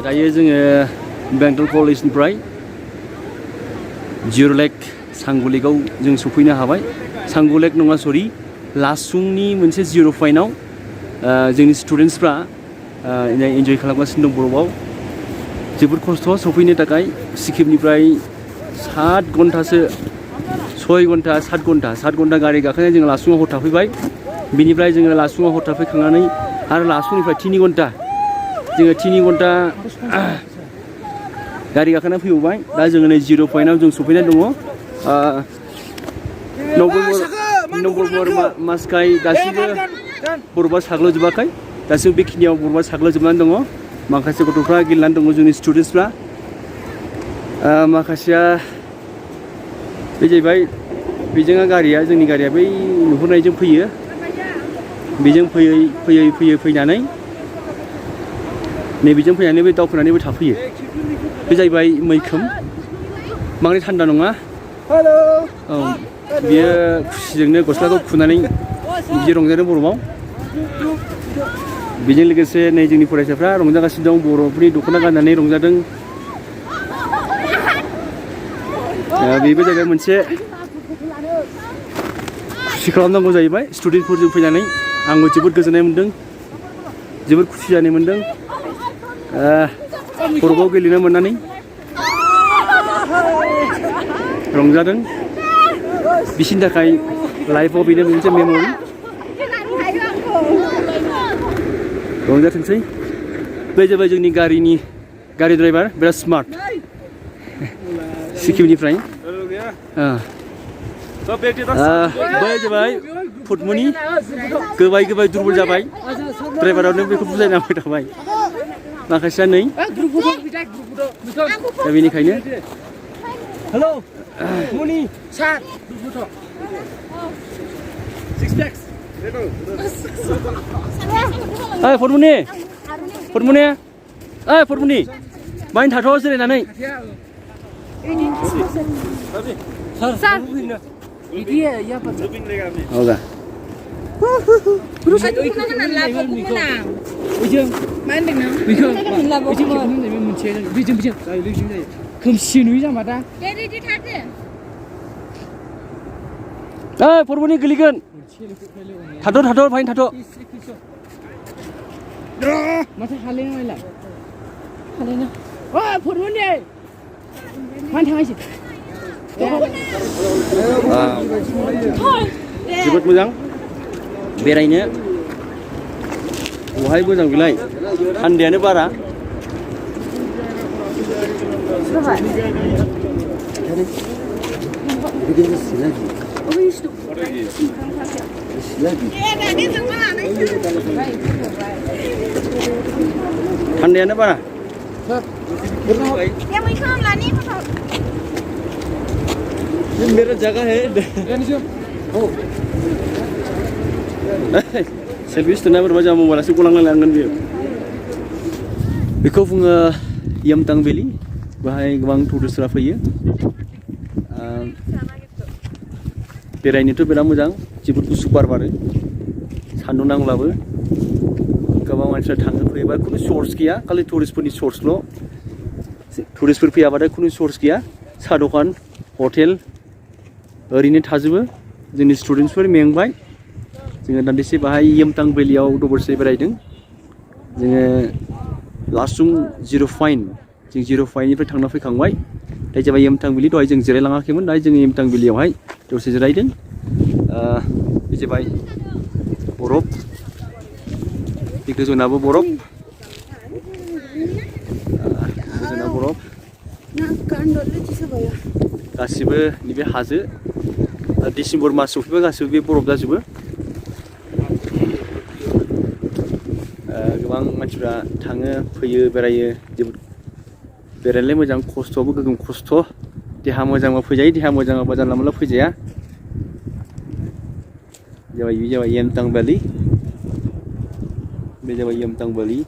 दायो जोङो बेंटल कलेजनिफ्राय जिर' लेक सांगुलेकआव जों सफैनो हाबाय। सांगुलेक नङा सरि लासुंनि मोनसे जिर' पइन्टआव जोंनि स्टुडेन्टसफ्रा एन्जय खालामगासिनो दं बरफआव। जोबोद खस्थ' सफैनो थाखाय सिक्किमनिफ्राय 7 घन्टासो 6 घन्टा 7 घन्टा गारि गाखोनानै जोङो लासुङाव हर थाफैबाय। बिनिफ्राय जोङो लासुङाव हर थाफैखांनानै आरो लासुंनिफ्राय 3 घन्टा जोङो 3 घन्टा गारि गाखोनानै फैबावबाय। दा जोङो नै जिर' पइन्टआव जों सफैनानै दङ। नभेम्बर मासखाय दासिमबो बरफआ साग्लोबजोबाखै। दासिमबो बेखिनियाव बरफआ साग्लोबजोबनानै दङ। माखासे गथ'फ्रा गेलेनानै दङ जोंनि स्टुडेन्टसफ्रा। माखासेया बे जाहैबाय बेजों गारिया जोंनि गारिया बै नुहुरनायजों फैयो। बेजों फैयै फैनानै नैबेजों फैनानै बे दावखोनानैबो थाफैयो। बे जाहैबाय मैखोम बांद्राय थान्दा नङा। औ बियो खुसिजोंनो गस्लाखौ खुनानै बिदि रंजादों बरफआव। बेजों लोगोसे नै जोंनि फरायसाफ्रा रंजागासिनो दं। बरफनि दख'ना गाननानै रंजादों। बेबो जाहैबाय मोनसे खुसि खालामनांगौ जाहैबाय स्टुडेन्टफोरजों फैनानै। आंबो जोबोद गोजोननाय मोन्दों, जोबोद खुसि जानाय मोन्दों बरफआव गेलेनो मोननानै। रंजादों बिसिनि थाखाय लाइफआव बेनो मोनसे मेम'रि। रंजाथोंसै। बे जाबाय जोंनि गारि ड्राइभार बिराद स्मार्ट सिक्किमनिफ्राय। बै जाबाय फुटमुनि गोबाय दुरबल जाबाय। ड्राइभारावनो बेखौ बुजायना होबाय थाबाय। माखासेया नै दा बेनिखायनो हेलौ मनि सार फुटमुनि बायनो थाथ' जिरायनानै। होगा खोमसि नुयो जामा दा। फुटमुनि गोलैगोन। थाथ' बायनो थाथ'। माथो हालेना नायलाय हालेना फुटमुनि मानो थाङासै। जोबोद मोजां बेरायनो। बहाय मोजां बेलाय थान्दायानो बारा। थान्दायानो बारा। मेरा जगह है। सेल्फिस तो ना बरबा जा मबाइल से गलांलांगोन बियो। बेखौ बुङो यमतां भेलि। बाहाय गोबां टुरिस्टफ्रा फैयो। बेरायनोथ' बिराद मोजां। जोबोद गुसु बार बारो सान्दुं नांब्लाबो। गोबां मानसिफ्रा थाङो फैयोबा खुनु सर्स गैया, खालि टुरिस्टफोरनि सर्सल'। टुरिस्टफोर फैयाबाथाय खुनु सर्स गैया। साहा दखान हटेल ओरैनो थाजोबो। जोंनि स्टुडेन्टसफोर मेंबाय। जोङो दान्दिसे बाहाय यमतां भेलियाव दबरसे बेरायदों। जोङो लासुं जिर' पइन्ट जों जिर' पइन्टनिफ्राय थांना फैखांबाय। दा जाबाय यमतां भेलि। दहाय जों जिरायलाङाखैमोन। दायो जोङो यमतां भेलियावहाय दसे जिरायदों। बे जाबाय बरफ। बे गोजौनाबो बरफ। गोजौना बरफ। गासिबो नैबे हाजो। डिसेम्बर मास सफैबा गासिबो बे बरफ जाजोबो। गोबां मानसिफ्रा थाङो फैयो बेरायो। जोबोद बेरायनोलाय मोजां, खस्थ'आबो गोगोम खस्थ'। देहा मोजांबा फैजायो, देहा मोजाङाबा जानला मोनला फैजाया। बे जाबाय यमतां भेलि। बे जाबाय यमतां भेलि।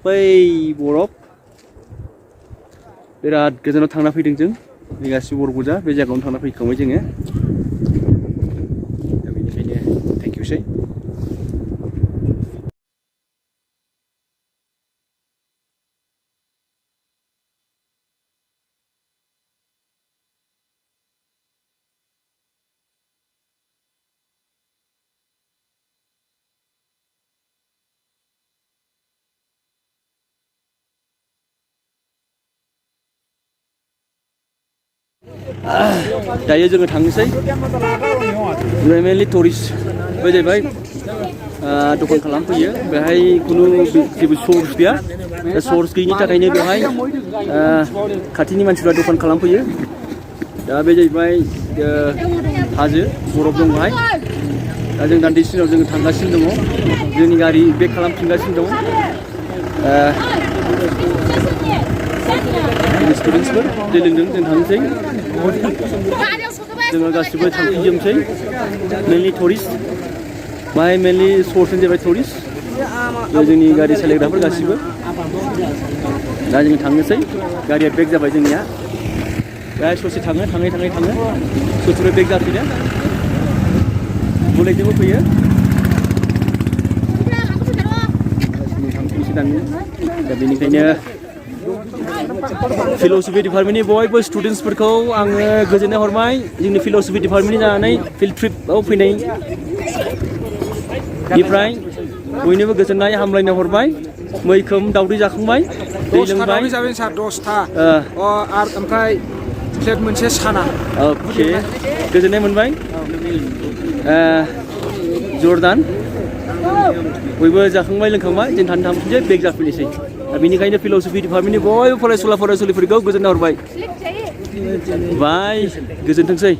बै बरफ बिराद गोजानाव थांना फैदों जों। बे गासिबो बरफ गोजा। बे जायगायावनो थांना फैखांबाय जोङो। दा बेनिखायनो थेंकिउसै। दायो जोङो थांनोसै मेनलि टुरिस्ट बे जाहैबाय दखान खालामफैयो बेहाय खुनु जेबो सर्स गैया सर्स गैयिनि थाखायनो बेवहाय खाथिनि मानसिफ्रा दखान खालामफैयो दा बे जाहैबाय हाजो बरफ दं बेहाय दा जों दान्दिसे उनाव जोङो थांगासिनो दङ जोंनि गारि बेक खालामफिनगासिनो दं स्टुडेन्टसफोर दै लोंदों जों थांनोसै जोङो गासिबो थांफिनजोबनोसै मेनलि टुरिस्ट बाहाय मेनलि सर्सआनो जाबाय टुरिस्ट जोंनि गारि सालायग्राफोर गासिबो दा जों थांनोसै गारिया बेक जाबाय जोंनिया बेहाय ससे थाङै थाङै ससेनिफ्राय बेक जाफिनो बुलेटजोंबो फैयो थांफिनसै दानो दा बेनिखायनो फिल'सफि डिपार्टमेन्टनि बयबो स्टुडेन्टसफोरखौ आङो गोजोननाय हरबाय जोंनि फिल'सफि डिपार्टमेन्टनि जानानै फिल्ड ट्रिपआव फैनायनिफ्राय बयनोबो गोजोननाय हामलायनाय हरबाय मैखोम दावदै जाखांबाय दै लोंबाय जाबाय सार 10था ओमफ्राय प्लेट मोनसे साना अके गोजोननाय मोनबाय जर्डान बयबो जाखांबाय लोंखांबाय जों थांफिनसै बेक जाफिननोसै दा बेनिखायनो फिल'सफि डिपार्टमेन्टनि बयबो फरायसुलिफोरखौ गोजोननाय हरबाय बाय गोजोनथोंसै